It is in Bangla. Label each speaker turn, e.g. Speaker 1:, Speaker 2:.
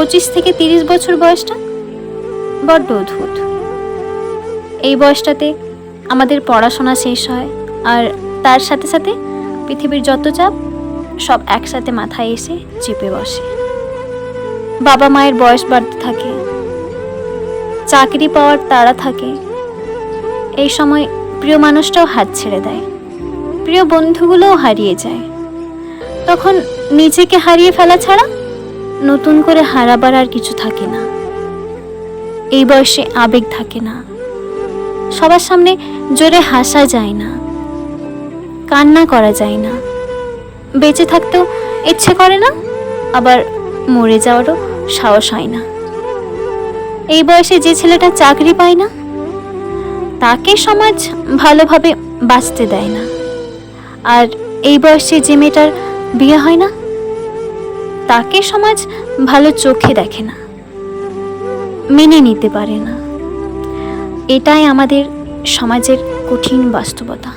Speaker 1: 25 থেকে 30 বছর বয়সটা বড্ড অদ্ভুত। এই বয়সটাতে আমাদের পড়াশোনা শেষ হয়, আর তার সাথে সাথে পৃথিবীর যত চাপ সব একসাথে মাথায় এসে চেপে বসে। বাবা মায়ের বয়স বাড়তে থাকে, চাকরি পাওয়ার তাড়া থাকে। এই সময় প্রিয় মানুষটাও হাত ছেড়ে দেয়, প্রিয় বন্ধুগুলোও হারিয়ে যায়। তখন নিজেকে হারিয়ে ফেলা ছাড়া নতুন করে হারাবার আর কিছু থাকে না। এই বয়সে আবেগ থাকে না, সবার সামনে জোরে হাসা যায় না, কান্না করা যায় না, বেঁচে থাকতেও ইচ্ছে করে না, আবার মরে যাওয়ারও সাহস হয় না। এই বয়সে যে ছেলেটা চাকরি পায় না, তাকে সমাজ ভালোভাবে বাঁচতে দেয় না। আর এই বয়সে যে মেয়েটার বিয়ে হয় না, তাকে সমাজ ভালো চোখে দেখে না, মেনে নিতে পারে না। এটাই আমাদের সমাজের কঠিন বাস্তবতা।